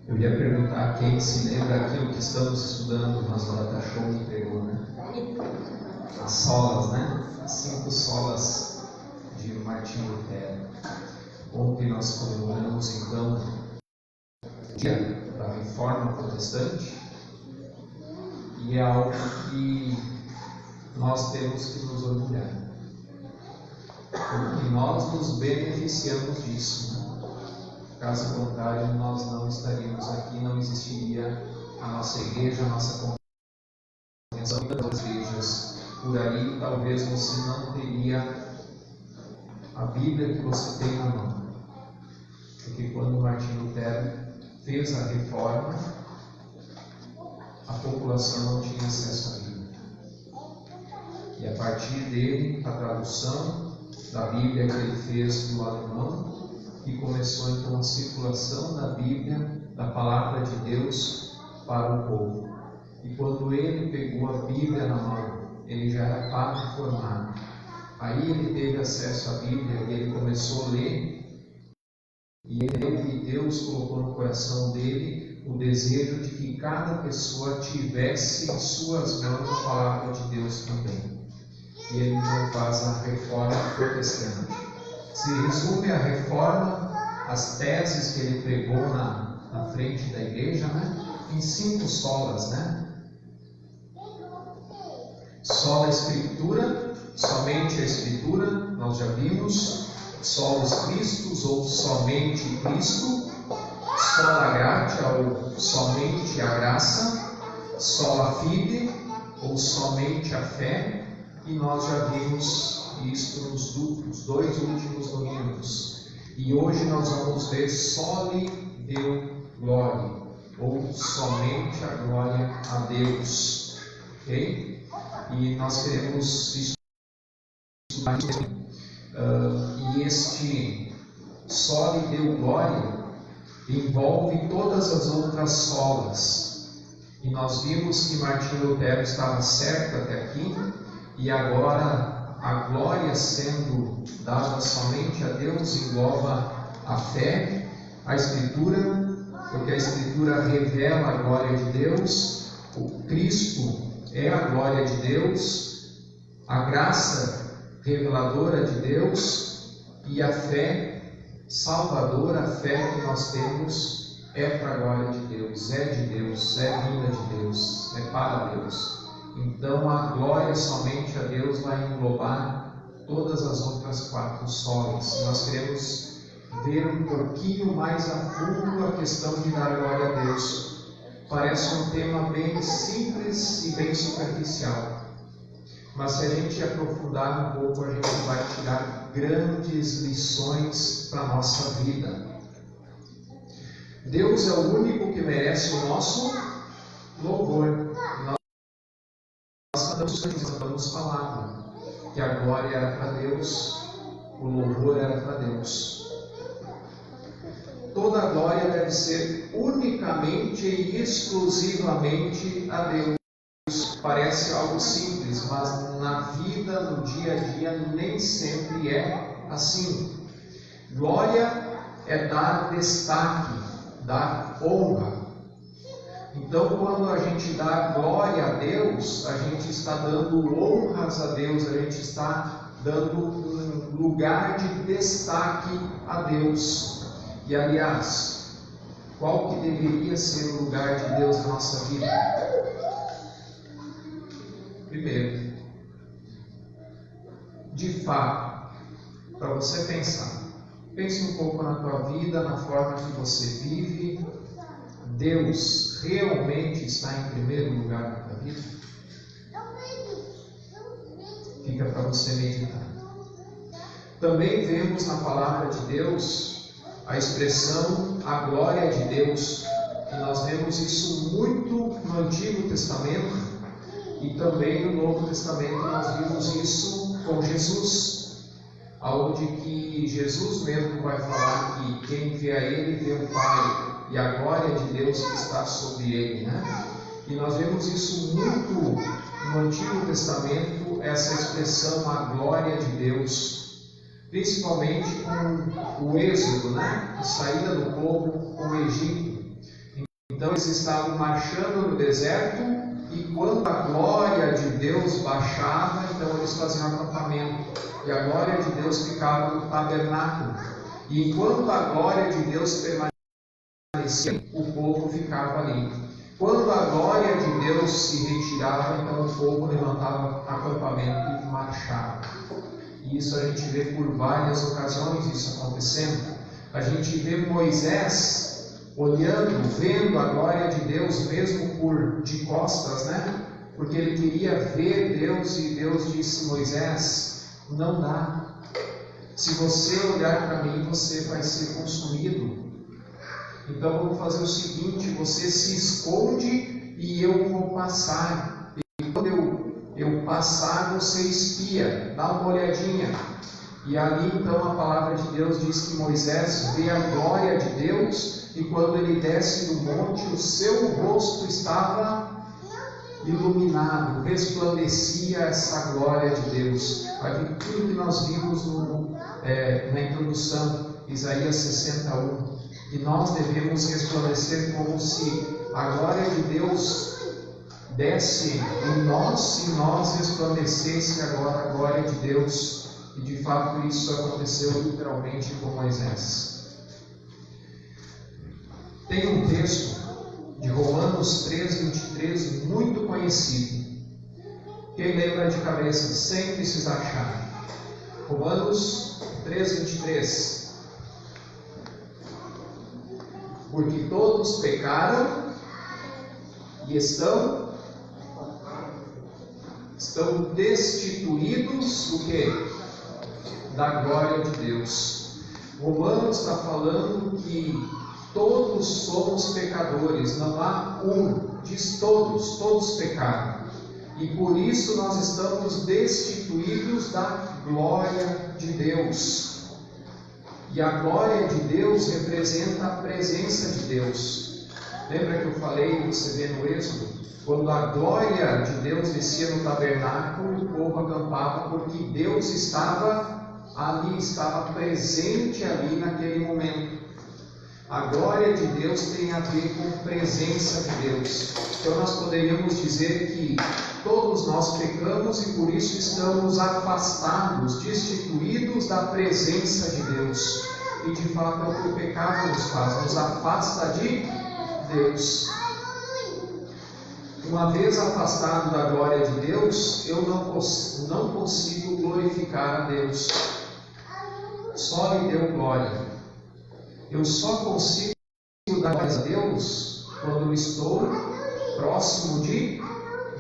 Eu ia perguntar quem se lembra aquilo que estamos estudando, mas lá tá show que pegou, né? As solas, né? As 5 solas de Martinho Lutero. Ontem nós comemoramos então o dia da Reforma Protestante e é algo que nós temos que nos orgulhar, porque nós nos beneficiamos disso, né? Caso contrário, nós não estaríamos aqui, não existiria a nossa igreja, a nossa convenção e as igrejas por aí. Talvez você não teria a Bíblia que você tem na mão, porque quando Martinho Lutero fez a reforma, a população não tinha acesso à Bíblia. E a partir dele, a tradução da Bíblia que ele fez do alemão, e começou então a circulação da Bíblia, da Palavra de Deus para o povo. E quando ele pegou a Bíblia na mão, ele já era padre formado. Aí ele teve acesso à Bíblia e ele começou a ler. E Deus colocou no coração dele o desejo de que cada pessoa tivesse em suas mãos a Palavra de Deus também. E ele então faz a Reforma Protestante. Se resume a reforma, as teses que ele pregou na frente da igreja, né? Em 5 solas, né? Sola Escritura, somente a Escritura, nós já vimos. Solos Christus, ou somente Cristo. Sola Gratia, ou somente a graça. Sola Fide, ou somente a fé. E nós já vimos isto nos 2 últimos domingos. E hoje nós vamos ver Soli Deo Gloria, ou somente a glória a Deus. Ok? E nós queremos estudar e este Soli Deo Gloria envolve todas as outras solas. E nós vimos que Martinho Lutero estava certo até aqui, e agora a glória sendo dada somente a Deus engloba a fé, a Escritura, porque a Escritura revela a glória de Deus, o Cristo é a glória de Deus, a graça reveladora de Deus e a fé salvadora, a fé que nós temos é para a glória de Deus, é vinda de Deus, é para Deus. Então a glória somente a Deus vai englobar todas as outras 4 solas. Nós queremos ver um pouquinho mais a fundo a questão de dar glória a Deus. Parece um tema bem simples e bem superficial, mas se a gente aprofundar um pouco, a gente vai tirar grandes lições para a nossa vida. Deus é o único que merece o nosso louvor. Nós cantamos palavra, que a glória era para Deus, o louvor era para Deus. Toda a glória deve ser unicamente e exclusivamente a Deus. Parece algo simples, mas na vida, no dia a dia, nem sempre é assim. Glória é dar destaque, dar honra. Então, quando a gente dá glória a Deus, a gente está dando honras a Deus, a gente está dando um lugar de destaque a Deus. E, aliás, qual que deveria ser o lugar de Deus na nossa vida? Primeiro, de fato, para você pensar, pense um pouco na tua vida, na forma que você vive. Deus realmente está em primeiro lugar na tua vida? Fica para você meditar. Também vemos na palavra de Deus a expressão a glória de Deus, e nós vemos isso muito no Antigo Testamento e também no Novo Testamento. Nós vimos isso com Jesus, onde que Jesus mesmo vai falar que quem vê a Ele vê o Pai, e a glória de Deus que está sobre ele, né? E nós vemos isso muito no Antigo Testamento, essa expressão, a glória de Deus, principalmente com o êxodo, né? A saída do povo com o Egito. Então eles estavam marchando no deserto, e quando a glória de Deus baixava, então eles faziam acampamento, e a glória de Deus ficava no tabernáculo. E enquanto a glória de Deus permanecia, o povo ficava ali. Quando a glória de Deus se retirava, então o povo levantava acampamento e marchava. E isso a gente vê por várias ocasiões isso acontecendo. A gente vê Moisés olhando, vendo a glória de Deus, mesmo de costas, né? Porque ele queria ver Deus, e Deus disse: Moisés, não dá. Se você olhar para mim, você vai ser consumido. Então vamos fazer o seguinte: você se esconde e eu vou passar. E quando eu passar, você espia, dá uma olhadinha. E ali então a palavra de Deus diz que Moisés vê a glória de Deus, e quando ele desce do monte, o seu rosto estava iluminado, resplandecia essa glória de Deus. Aquilo que nós vimos na introdução, Isaías 61. E nós devemos resplandecer como se a glória de Deus desce em nós, e nós resplandecesse agora a glória de Deus. E de fato isso aconteceu literalmente com Moisés. Tem um texto de Romanos 3:23 muito conhecido. Quem lembra de cabeça sem precisar achar? Romanos 3:23. Porque todos pecaram e estão destituídos do quê? Da glória de Deus. Romanos está falando que todos somos pecadores, não há um, diz todos pecaram. E por isso nós estamos destituídos da glória de Deus. E a glória de Deus representa a presença de Deus. Lembra que eu falei, você vê no Êxodo, quando a glória de Deus descia no tabernáculo, o povo acampava, porque Deus estava ali, estava presente ali naquele momento. A glória de Deus tem a ver com presença de Deus. Então nós poderíamos dizer que todos nós pecamos e por isso estamos afastados, destituídos da presença de Deus. E de fato é o que o pecado nos faz, nos afasta de Deus. Uma vez afastado da glória de Deus, eu não consigo glorificar a Deus. Só lhe deu glória. Eu só consigo dar glória a Deus quando eu estou próximo de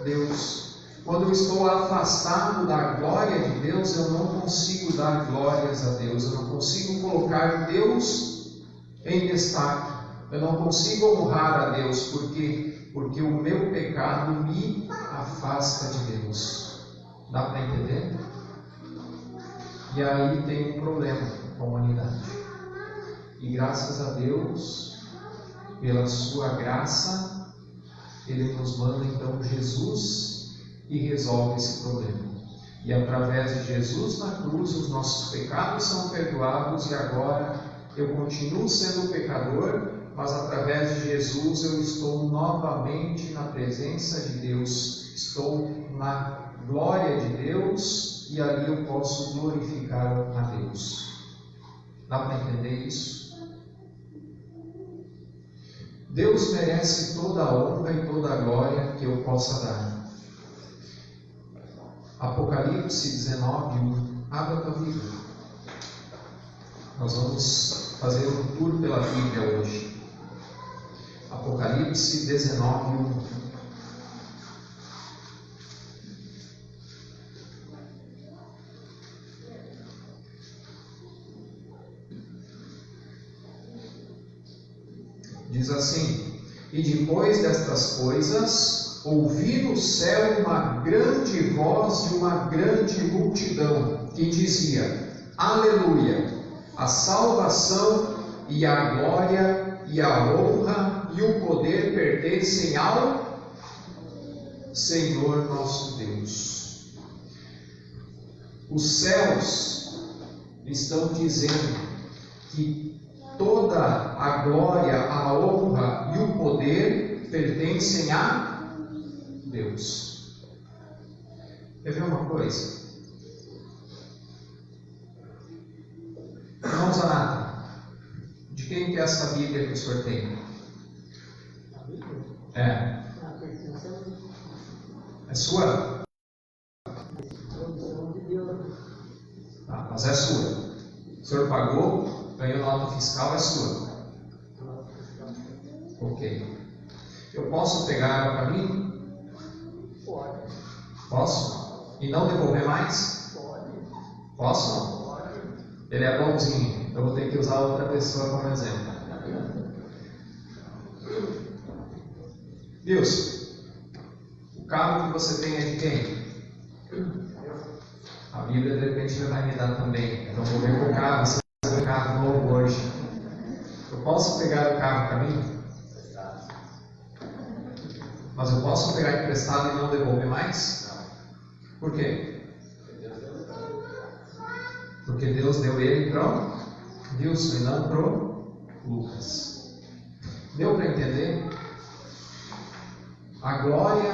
Deus. Quando eu estou afastado da glória de Deus, eu não consigo dar glórias a Deus. Eu não consigo colocar Deus em destaque. Eu não consigo honrar a Deus. Por quê? Porque o meu pecado me afasta de Deus. Dá para entender? E aí tem um problema com a humanidade. E graças a Deus, pela sua graça, Ele nos manda então Jesus e resolve esse problema. E através de Jesus na cruz, os nossos pecados são perdoados, e agora eu continuo sendo pecador, mas através de Jesus eu estou novamente na presença de Deus, estou na glória de Deus, e ali eu posso glorificar a Deus. Dá para entender isso? Deus merece toda a honra e toda a glória que eu possa dar. Apocalipse 19:1. Abra a tua Bíblia. Nós vamos fazer um tour pela Bíblia hoje. Apocalipse 19:1. Diz assim: e depois destas coisas, ouvi no céu uma grande voz de uma grande multidão, que dizia: Aleluia! A salvação e a glória e a honra e o poder pertencem ao Senhor nosso Deus. Os céus estão dizendo que toda a glória, a honra e o poder pertencem a Deus. Quer ver uma coisa? Irmão Zanata, de quem que é essa Bíblia que o senhor tem? É. É sua? Ah, mas é sua. O senhor pagou, ganhou nota fiscal, é sua. Ok. Eu posso pegar ela para mim? Pode. Posso? E não devolver mais? Pode. Posso? Pode. Ele é bonzinho. Eu vou ter que usar outra pessoa como exemplo. Wilson, o carro que você tem é de quem? A Bíblia de repente vai me dar também. Então vou ver com o carro, se é um carro novo hoje. Eu posso pegar o carro para mim? Mas eu posso pegar emprestado e não devolver mais? Por quê? Porque Deus deu ele pro Wilson e não pro Lucas. Deu para entender? A glória,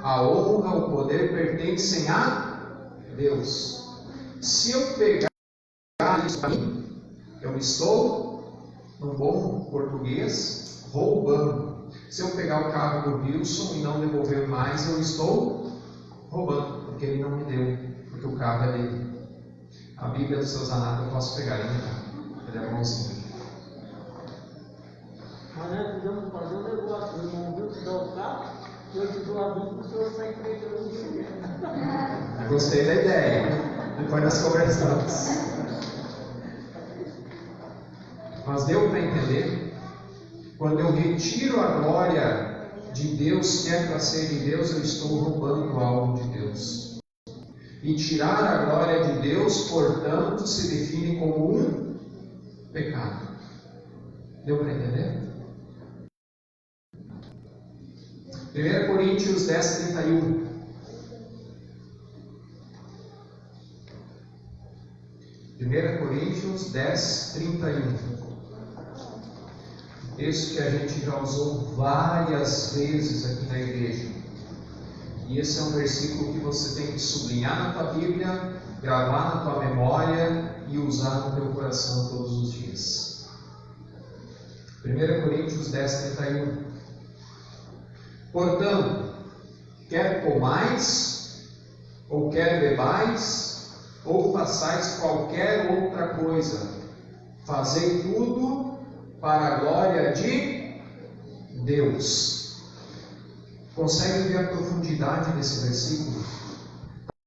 a honra, o poder pertencem a Deus. Se eu pegar isso para mim, eu estou, num bom português, roubando. Se eu pegar o carro do Wilson e não devolver mais, eu estou roubando, porque ele não me deu, porque o carro é dele. A Bíblia do seu Zanata eu posso pegar, ele é bonzinho. Mas nós podemos fazer um negócio, o irmão Wilson dá o carro, eu te dou a Bíblia, o senhor sai entregando o dinheiro. Eu gostei da ideia, depois nós conversamos. Mas deu para entender? Quando eu retiro a glória de Deus, que é para ser de Deus, eu estou roubando algo de Deus. E tirar a glória de Deus, portanto, se define como um pecado. Deu para entender? 1 Coríntios 10, 31. 1 Coríntios 10, 31. Texto que a gente já usou várias vezes aqui na igreja. E esse é um versículo que você tem que sublinhar na tua Bíblia, gravar na tua memória e usar no teu coração todos os dias. 1 Coríntios 10, 31. Portanto, quer comais, ou quer bebais, ou façais qualquer outra coisa, fazei tudo para a glória de Deus. Consegue ver a profundidade desse versículo?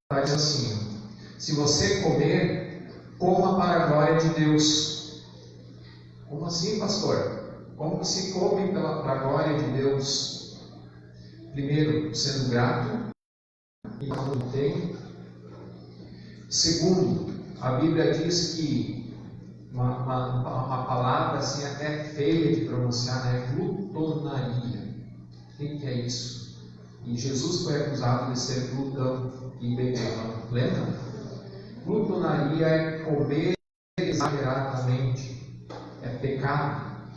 Está dizendo assim: se você comer, coma para a glória de Deus. Como assim, pastor? Como se come para a glória de Deus? Primeiro, sendo grato, e quando tem. Segundo, a Bíblia diz que uma palavra assim até feia de pronunciar, né? Glutonaria. O que é isso? E Jesus foi acusado de ser glutão e beberrão. Lembra? Glutonaria é comer exageradamente. É pecado.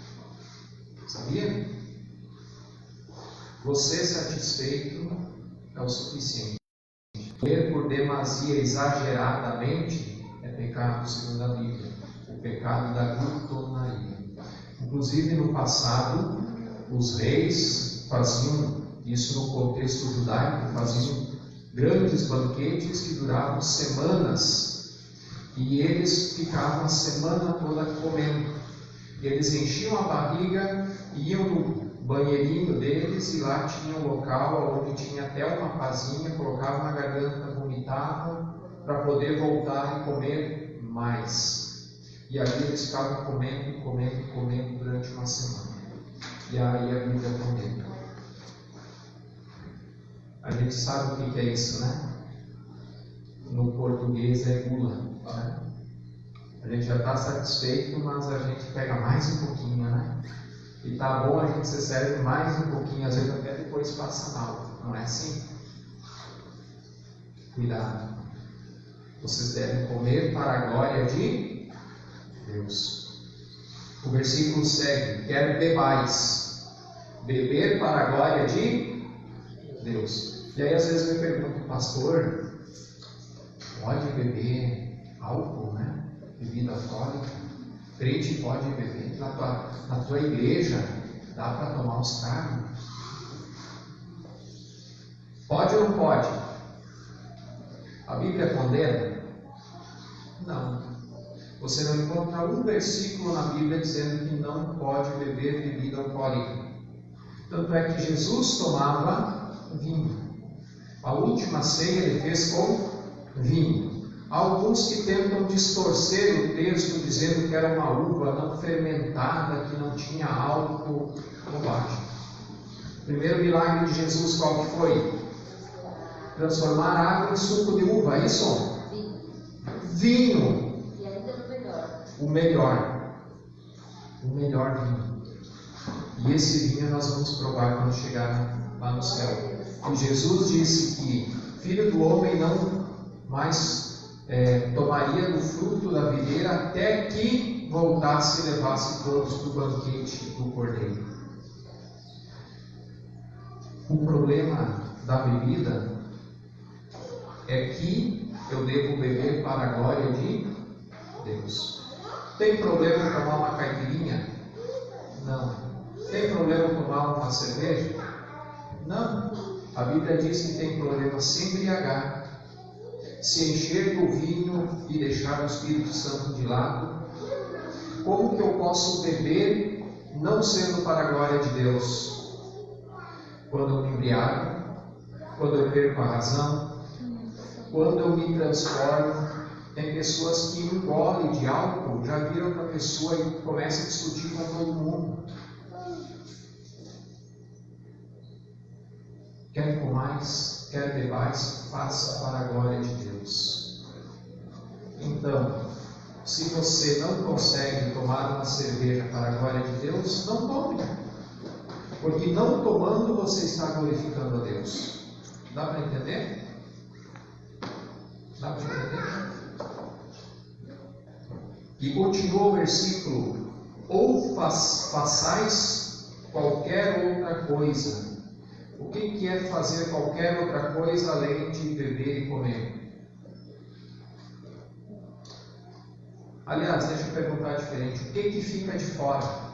Sabia? Você satisfeito é o suficiente. Comer por demasia exageradamente é pecado, segundo a Bíblia. O pecado da glutonaria. Inclusive no passado, os reis faziam isso no contexto judaico, faziam grandes banquetes que duravam semanas. E eles ficavam a semana toda comendo. Eles enchiam a barriga e iam no banheirinho deles, e lá tinha um local onde tinha até uma pazinha, colocava na garganta, vomitava, para poder voltar e comer mais. E ali eles ficavam comendo durante uma semana. E aí a Bíblia comenta. A gente sabe o que é isso, né? No português é gula, né? A gente já está satisfeito, mas a gente pega mais um pouquinho, né? E tá bom, a gente se serve mais um pouquinho, às vezes até depois passa mal, não é assim? Cuidado. Vocês devem comer para a glória de Deus. O versículo segue: quer bebais. Beber para a glória de Deus. E aí às vezes eu me pergunto, pastor, pode beber álcool, né? Bebida alcoólica? Crente pode beber? Na tua igreja dá para tomar uns tragos? Pode ou não pode? A Bíblia condena? Não. Você não encontra um versículo na Bíblia dizendo que não pode beber bebida alcoólica. Tanto é que Jesus tomava vinho. A última ceia ele fez com vinho. Há alguns que tentam distorcer o texto dizendo que era uma uva não fermentada, que não tinha álcool. Bobagem. O primeiro milagre de Jesus qual que foi? Transformar água em suco de uva, é isso? Vinho. E ainda no melhor. O melhor vinho. E esse vinho nós vamos provar quando chegar lá no céu. E Jesus disse que Filho do Homem não mais tomaria do fruto da videira até que voltasse e levasse todos para o banquete do Cordeiro. O problema da bebida é que eu devo beber para a glória de Deus. Tem problema tomar uma caipirinha? Não. Tem problema tomar uma cerveja? Não. A Bíblia diz que tem problema se embriagar, se encher do vinho e deixar o Espírito Santo de lado. Como que eu posso beber não sendo para a glória de Deus? Quando eu me embriago, quando eu perco a razão, quando eu me transformo. Tem pessoas que engolem de álcool, já viram para a pessoa e começam a discutir com todo mundo. Quer comais, quer bebais, faça para a glória de Deus. Então, se você não consegue tomar uma cerveja para a glória de Deus, não tome. Porque não tomando você está glorificando a Deus. Dá para entender? Dá para entender? E continua o versículo: ou façais qualquer outra coisa. O que é fazer qualquer outra coisa além de beber e comer? Aliás, deixa eu perguntar diferente: o que fica de fora?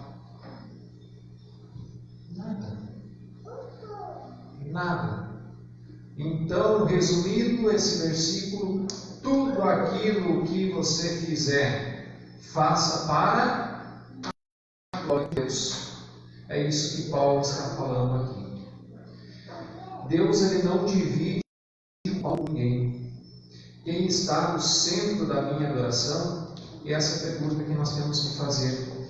Nada. Então, resumindo esse versículo, tudo aquilo que você fizer, faça para a glória de Deus. É isso que Paulo está falando aqui. Deus ele não divide com ninguém. Quem está no centro da minha adoração? E essa é a pergunta que nós temos que fazer.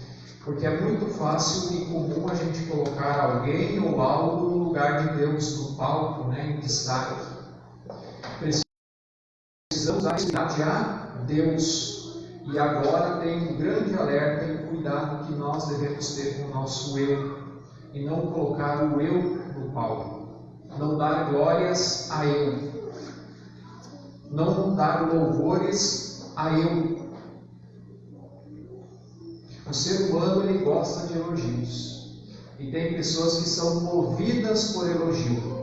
Porque é muito fácil e comum a gente colocar alguém ou algo no lugar de Deus, no palco, em destaque. Precisamos dar prioridade a Deus. E agora tem um grande alerta e cuidado que nós devemos ter com o nosso eu. E não colocar o eu no palco. Não dar glórias a eu. Não dar louvores a eu. O ser humano ele gosta de elogios. E tem pessoas que são movidas por elogio.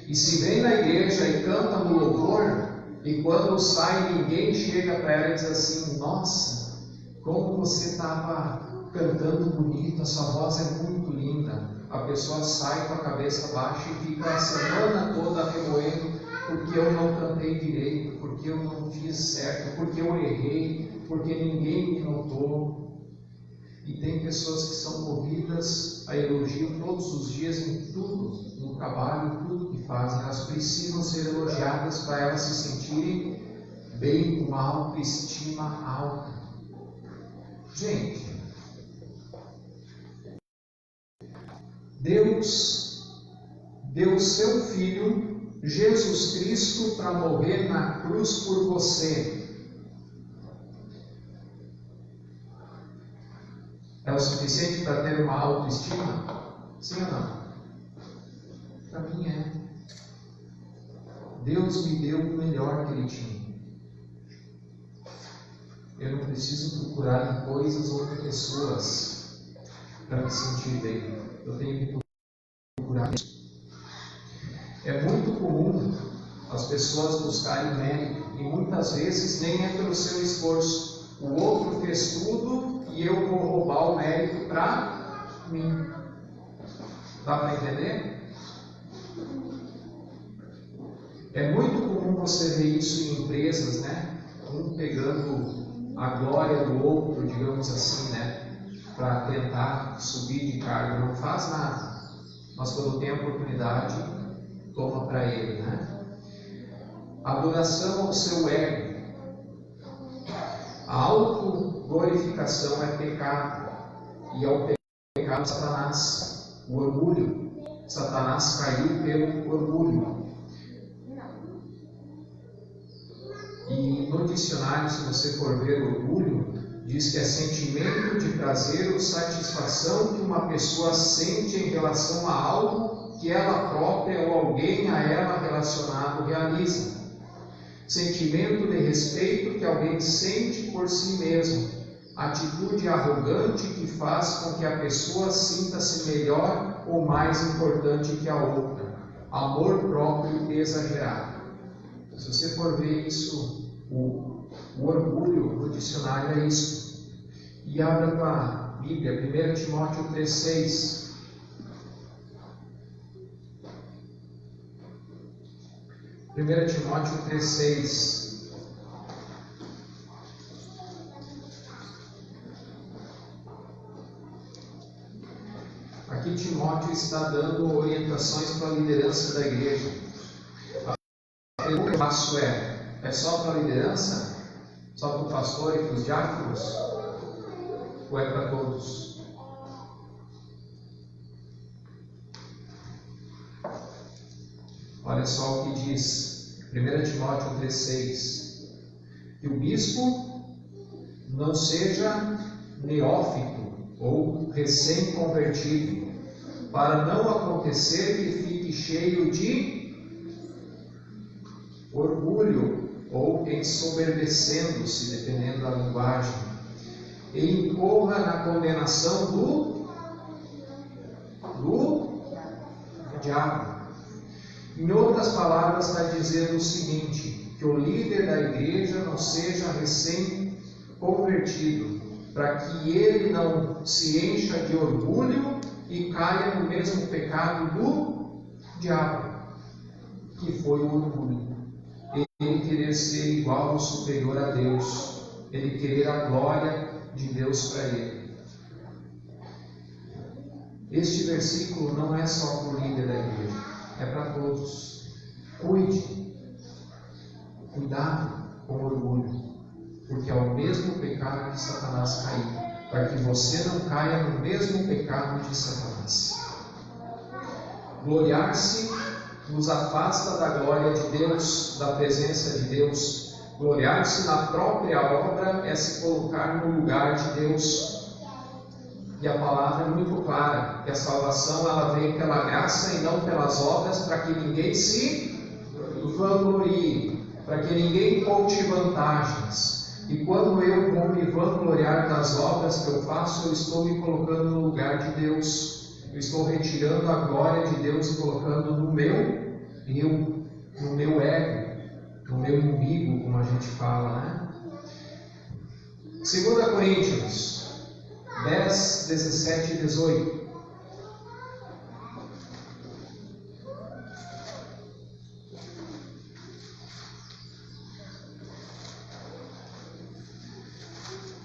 E se vem na igreja e canta no louvor, e quando sai ninguém chega para ela e diz assim: nossa, como você estava cantando bonito, a sua voz é muito linda. A pessoa sai com a cabeça baixa e fica a semana toda remoendo porque eu não cantei direito, porque eu não fiz certo, porque eu errei, porque ninguém me notou. E tem pessoas que são movidas a elogio todos os dias em tudo, no trabalho, tudo que fazem. Elas precisam ser elogiadas para elas se sentirem bem, com uma autoestima alta. Gente, Deus deu seu Filho, Jesus Cristo, para morrer na cruz por você. É o suficiente para ter uma autoestima? Sim ou não? Para mim é. Deus me deu o melhor que Ele tinha. Eu não preciso procurar em coisas ou em pessoas para me sentir bem. eu tenho que procurar isso. É muito comum as pessoas buscarem mérito, e muitas vezes nem é pelo seu esforço. O outro fez tudo e eu vou roubar o mérito para mim. Dá para entender? É muito comum você ver isso em empresas, né? Um pegando a glória do outro, digamos assim, né? Para tentar subir de cargo, não faz nada, mas quando tem a oportunidade, toma para ele, né? Adoração ao seu ego. A autoglorificação é pecado, e é o pecado de Satanás, o orgulho. Satanás caiu pelo orgulho. E no dicionário, se você for ver orgulho, diz que é sentimento de prazer ou satisfação que uma pessoa sente em relação a algo que ela própria ou alguém a ela relacionado realiza. Sentimento de respeito que alguém sente por si mesmo. Atitude arrogante que faz com que a pessoa sinta-se melhor ou mais importante que a outra. Amor próprio exagerado. Se você for ver isso, o orgulho no dicionário é isso. E abra para a Bíblia, 1 Timóteo 3,6. 1 Timóteo 3,6. Aqui Timóteo está dando orientações para a liderança da igreja. A pergunta que eu faço é só para a liderança? Só para o pastor e para os diáconos? Ou é para todos? Olha só o que diz 1 Timóteo 3,6. Que o bispo não seja neófito ou recém-convertido, para não acontecer que fique cheio de orgulho ou ensoberbecendo-se, dependendo da linguagem, e incorra na condenação do diabo. Em outras palavras, está dizendo o seguinte: que o líder da igreja não seja recém-convertido, para que ele não se encha de orgulho e caia no mesmo pecado do diabo, que foi o orgulho. Ele querer ser igual ou superior a Deus, ele querer a glória de Deus para ele. Este versículo não é só para o líder da igreja, é para todos. Cuidado com o orgulho, porque é o mesmo pecado que Satanás caiu, para que você não caia no mesmo pecado de Satanás. Gloriar-se nos afasta da glória de Deus, da presença de Deus. Gloriar-se na própria obra é se colocar no lugar de Deus. E a palavra é muito clara, que a salvação ela vem pela graça e não pelas obras, para que ninguém se vanglorie, para que ninguém conte vantagens. E quando eu vou me vangloriar das obras que eu faço, eu estou me colocando no lugar de Deus. Eu estou retirando a glória de Deus e colocando no meu ego, no meu umbigo, como a gente fala, né? 2 Coríntios 10, 17 e 18.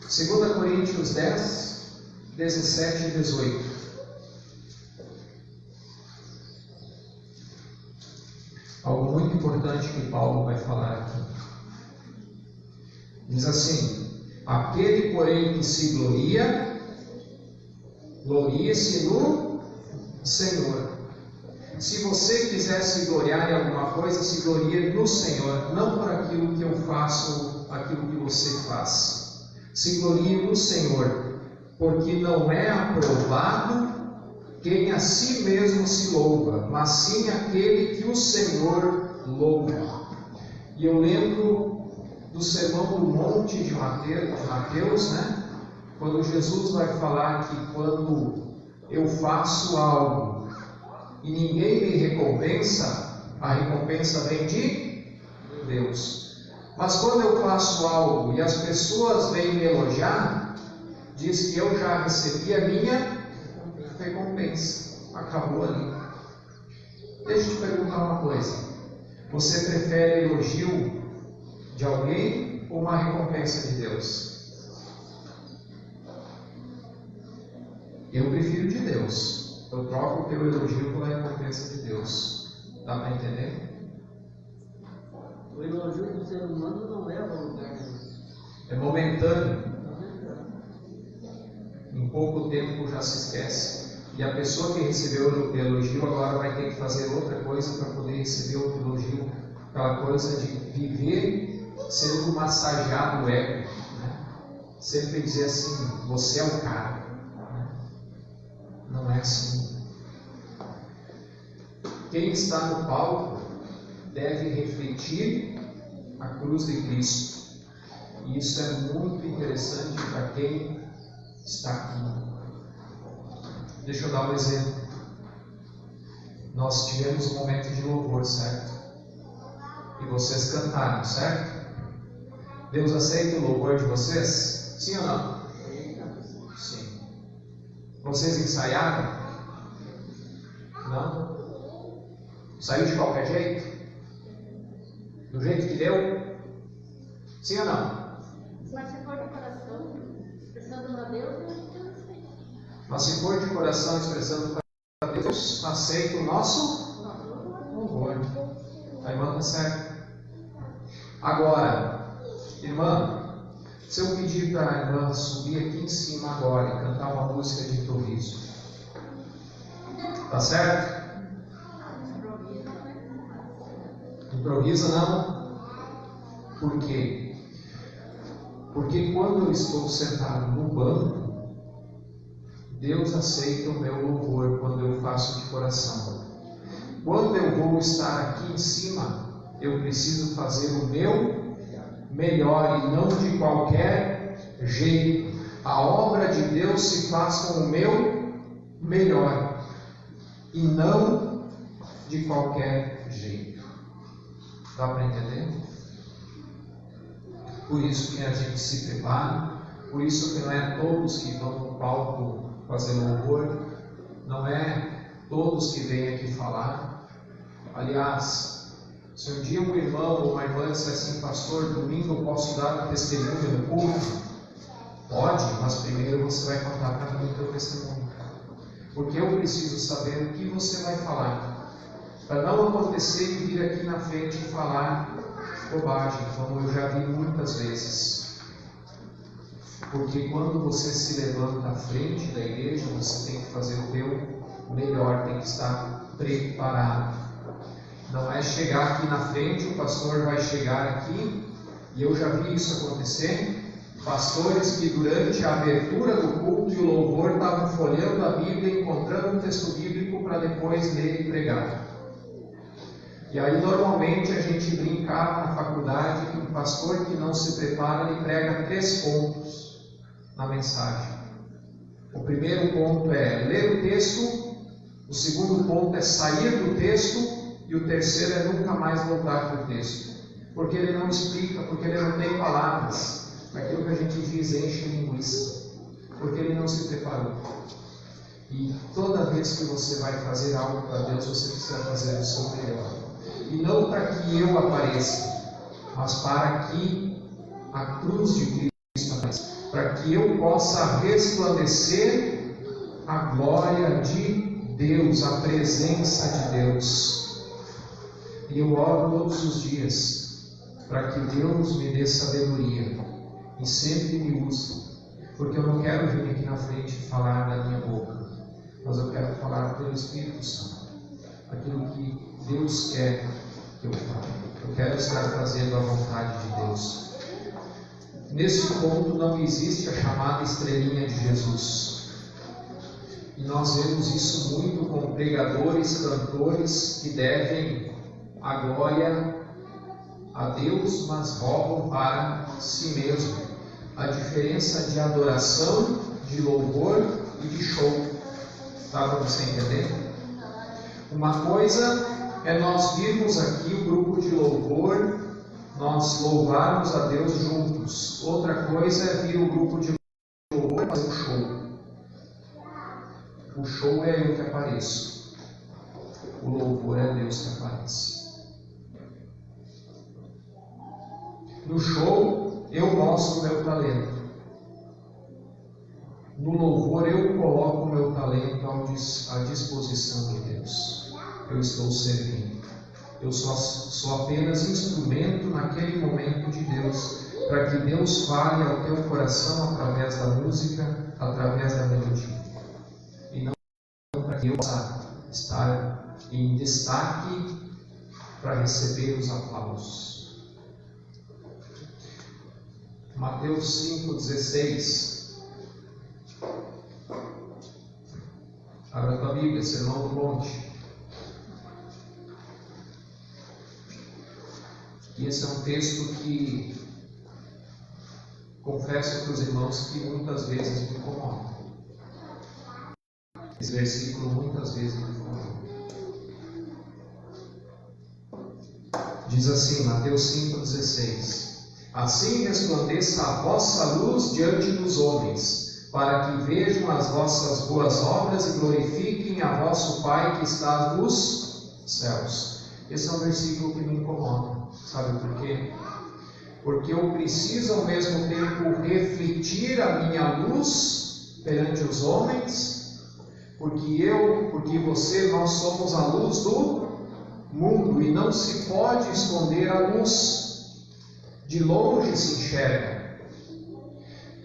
Segunda Coríntios 10, 17 e 18. Algo muito importante que Paulo vai falar aqui. Diz assim: aquele, porém, que se gloria, glorie-se no Senhor. Se você quiser se gloriar em alguma coisa, se glorie no Senhor, não por aquilo que eu faço, aquilo que você faz. Se glorie no Senhor, porque não é aprovado quem a si mesmo se louva, mas sim aquele que o Senhor louva. E eu lembro do Sermão do Monte de Mateus, né? Quando Jesus vai falar que quando eu faço algo e ninguém me recompensa, a recompensa vem de Deus. Mas quando eu faço algo e as pessoas vêm me elogiar, diz que eu já recebi a minha recompensa. Acabou ali. Deixa eu te perguntar uma coisa. Você prefere elogio de alguém ou uma recompensa de Deus? Eu prefiro de Deus. Eu troco o teu elogio pela recompensa de Deus. Dá para entender? O elogio do ser humano não leva a lugar nenhum. É momentâneo. Em pouco tempo já se esquece. E a pessoa que recebeu o elogio agora vai ter que fazer outra coisa para poder receber outro elogio. Aquela coisa de viver sendo massageado o ego. Né? Sempre dizer assim, você é o cara. Não é assim. Quem está no palco deve refletir a cruz de Cristo. E isso é muito interessante para quem está aqui. Deixa eu dar um exemplo. Nós tivemos um momento de louvor, certo? E vocês cantaram, certo? Deus aceita o louvor de vocês? Sim ou não? Sim. Vocês ensaiaram? Não? Saiu de qualquer jeito? Do jeito que deu? Sim ou não? Mas se for de coração, expressando a Deus, Deus aceita. Mas se for de coração expressando para Deus, aceita o nosso louvor. A irmã está certa. Agora, irmã, se eu pedir para a irmã subir aqui em cima agora e cantar uma música de improviso, tá certo? Improvisa não? Por quê? Porque quando eu estou sentado no banco, Deus aceita o meu louvor quando eu faço de coração. Quando eu vou estar aqui em cima, eu preciso fazer o meu melhor e não de qualquer jeito. A obra de Deus se faz com o meu melhor e não de qualquer jeito. Dá para entender? Por isso que a gente se prepara, por isso que não é todos que vão no palco fazer louvor, não é todos que vêm aqui falar. Aliás, se um dia um irmão ou uma irmã disser assim, pastor, domingo eu posso dar um testemunho no culto? Pode, mas primeiro você vai contar para mim o teu testemunho. Porque eu preciso saber o que você vai falar. Para não acontecer e vir aqui na frente e falar bobagem, como eu já vi muitas vezes. Porque quando você se levanta à frente da igreja, você tem que fazer o teu melhor, tem que estar preparado. Não é chegar aqui na frente, o pastor vai chegar aqui, e eu já vi isso acontecer, pastores que durante a abertura do culto e o louvor estavam folheando a Bíblia, encontrando um texto bíblico para depois ler e pregar. E aí normalmente a gente brincava na faculdade que um pastor que não se prepara, ele prega 3 pontos na mensagem. O primeiro ponto é ler o texto, o segundo ponto é sair do texto, e o terceiro é nunca mais voltar para o texto. Porque ele não explica, porque ele não tem palavras. Aquilo que a gente diz, enche linguiça. Porque ele não se preparou. E toda vez que você vai fazer algo para Deus, você precisa fazer o seu melhor. E não para que eu apareça, mas para que a cruz de Cristo apareça. Para que eu possa resplandecer a glória de Deus, a presença de Deus. E eu oro todos os dias para que Deus me dê sabedoria e sempre me use, porque eu não quero vir aqui na frente e falar da minha boca, mas eu quero falar pelo Espírito Santo, aquilo que Deus quer que eu fale. Eu quero estar fazendo a vontade de Deus. Nesse ponto não existe a chamada estrelinha de Jesus. E nós vemos isso muito com pregadores, cantores que devem a glória a Deus, mas roubam para si mesmo. A diferença de adoração, de louvor e de show. Dá para você entender? Uma coisa é nós virmos aqui o grupo de louvor, nós louvarmos a Deus juntos. Outra coisa é vir o grupo de louvor e fazer um show. O show é eu que apareço. O louvor é Deus que aparece. No show, eu mostro o meu talento. No louvor, eu coloco o meu talento à disposição de Deus. Eu estou servindo. Eu sou apenas instrumento naquele momento de Deus, para que Deus fale ao teu coração através da música, através da melodia. E não para que eu possa estar em destaque para receber os aplausos. Mateus 5,16. Abra a tua Bíblia, Sermão do Monte. E esse é um texto que confesso para os irmãos que muitas vezes me incomoda. Esse versículo muitas vezes me incomoda. Diz assim, Mateus 5,16: Assim resplandeça a vossa luz diante dos homens, para que vejam as vossas boas obras e glorifiquem a vosso Pai que está nos céus. Esse é um versículo que me incomoda. Sabe por quê? Porque eu preciso ao mesmo tempo refletir a minha luz perante os homens, porque você, nós somos a luz do mundo e não se pode esconder a luz. De longe se enxerga.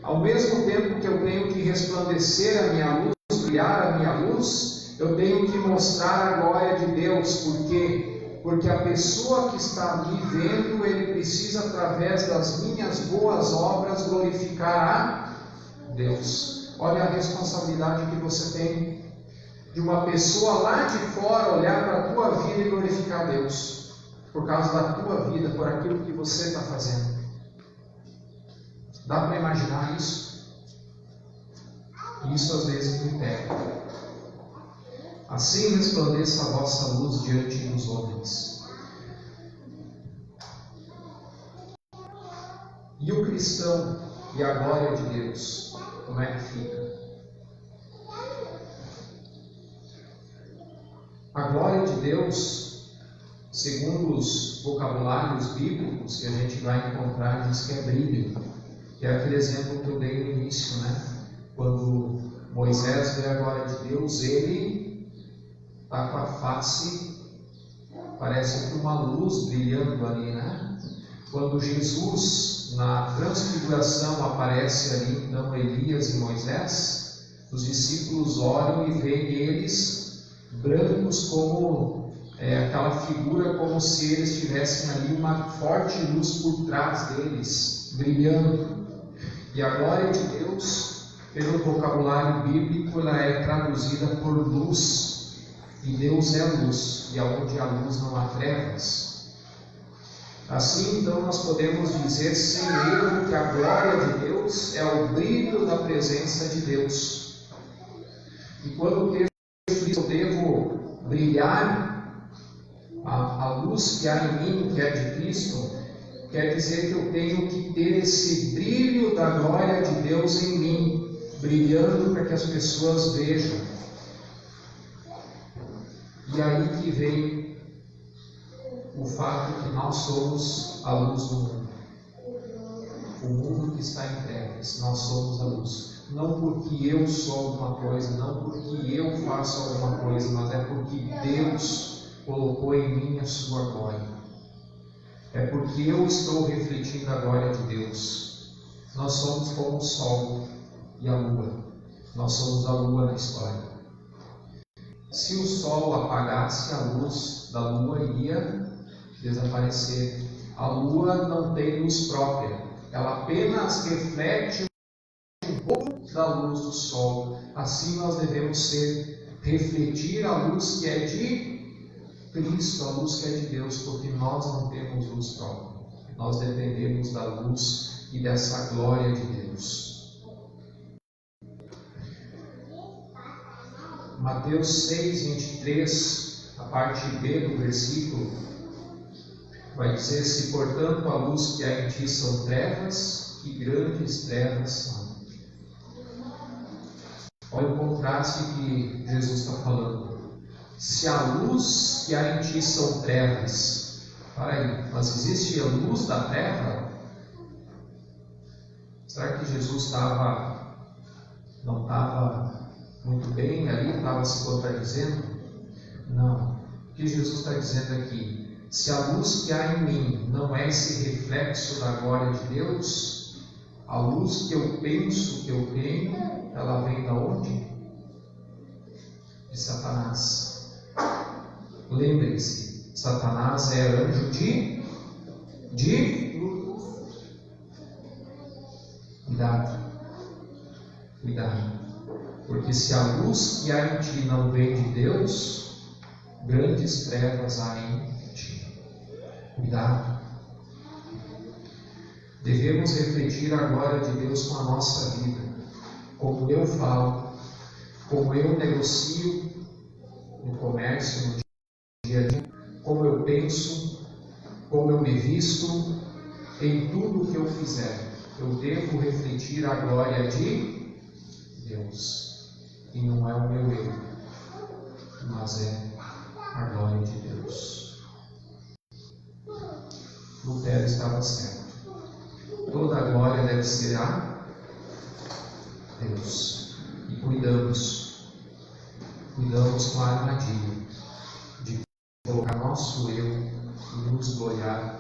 Ao mesmo tempo que eu tenho que resplandecer a minha luz, brilhar a minha luz, eu tenho que mostrar a glória de Deus. Por quê? Porque a pessoa que está me vendo, ele precisa, através das minhas boas obras, glorificar a Deus. Olha a responsabilidade que você tem de uma pessoa lá de fora olhar para a tua vida e glorificar a Deus. Por causa da tua vida, por aquilo que você está fazendo. Dá para imaginar isso? Isso às vezes me pega. Assim resplandeça a vossa luz diante dos homens. E o cristão e a glória de Deus, como é que fica? A glória de Deus, segundo os vocabulários bíblicos que a gente vai encontrar, diz que é brilho, que é aquele exemplo que eu dei no início, né? Quando Moisés vê a glória de Deus, ele está com a face, parece que uma luz brilhando ali, né? Quando Jesus, na transfiguração, aparece ali, então, Elias e Moisés, os discípulos olham e veem eles brancos como aquela figura, como se eles tivessem ali uma forte luz por trás deles, brilhando. E a glória de Deus, pelo vocabulário bíblico, ela é traduzida por luz. E Deus é luz, e aonde há luz não há trevas. Assim, então, nós podemos dizer sem erro que a glória de Deus é o brilho da presença de Deus. E quando o texto diz que eu devo brilhar, a luz que há em mim, que é de Cristo, quer dizer que eu tenho que ter esse brilho da glória de Deus em mim, brilhando para que as pessoas vejam. E aí que vem o fato que nós somos a luz do mundo. O mundo que está em trevas, nós somos a luz. Não porque eu sou alguma coisa, não porque eu faço alguma coisa, mas é porque Deus colocou em mim a sua glória. É porque eu estou refletindo a glória de Deus. Nós somos como o sol e a lua. Nós somos a lua na história. Se o sol apagasse, a luz da lua iria desaparecer. A lua não tem luz própria. Ela apenas reflete um pouco da luz do sol. Assim nós devemos refletir a luz que é de Cristo, a luz que é de Deus, porque nós não temos luz própria. Nós dependemos da luz e dessa glória de Deus. Mateus 6, 23, a parte B do versículo, vai dizer: se portanto a luz que há em ti são trevas, que grandes trevas são. Olha o contraste que Jesus está falando. Se a luz que há em ti são trevas, para aí, mas existe a luz da treva? Será que Jesus não estava muito bem ali, estava se contradizendo? Não. O que Jesus está dizendo aqui? Se a luz que há em mim não é esse reflexo da glória de Deus, a luz que eu penso que eu tenho, ela vem da onde? De Satanás. Lembre-se, Satanás é anjo de Cuidado. Porque se a luz que há em ti não vem de Deus, grandes trevas há em ti. Cuidado. Devemos refletir a glória de Deus com a nossa vida. Como eu falo, como eu negocio no comércio, no dia a dia, como eu penso, como eu me visto, em tudo o que eu fizer. Eu devo refletir a glória de Deus. E não é o meu eu, mas é a glória de Deus. Lutero estava certo. Toda a glória deve ser a Deus. E cuidamos com a armadilha de colocar nosso eu e nos gloriar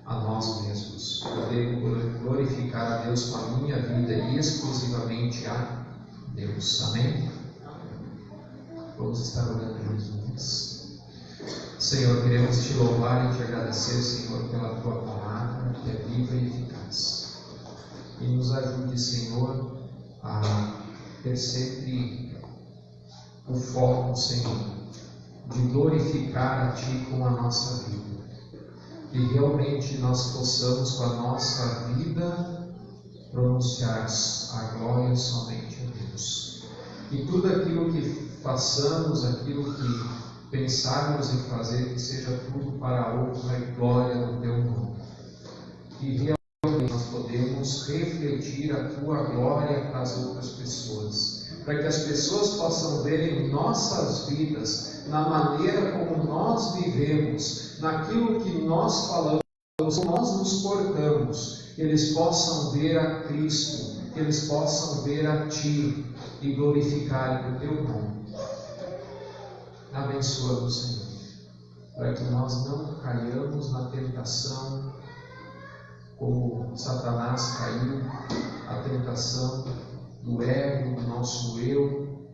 a nós mesmos. Eu devo glorificar a Deus com a minha vida e exclusivamente a Deus. Amém? Vamos estar orando juntos. Senhor, queremos te louvar e te agradecer, Senhor, pela tua palavra, que é viva e eficaz. E nos ajude, Senhor, a ter sempre o foco, Senhor, de glorificar a Ti com a nossa vida. E realmente nós possamos, com a nossa vida, pronunciar a glória somente a Deus. E tudo aquilo que façamos, aquilo que pensarmos em fazer, que seja tudo para a honra e glória do Teu nome. E realmente nós podemos refletir a Tua glória para as outras pessoas, para que as pessoas possam ver em nossas vidas, na maneira como nós vivemos, naquilo que nós falamos, como nós nos portamos, que eles possam ver a Cristo, que eles possam ver a Ti e glorificarem o Teu nome. Abençoa-nos, Senhor, para que nós não caiamos na tentação como Satanás caiu, a tentação do ego, do nosso eu,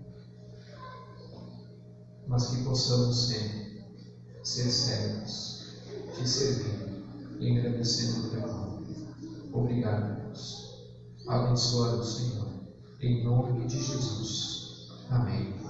mas que possamos sempre ser servos, te servindo e engrandecendo o Teu nome. Obrigado, Deus. Abençoa-nos, Senhor, em nome de Jesus. Amém.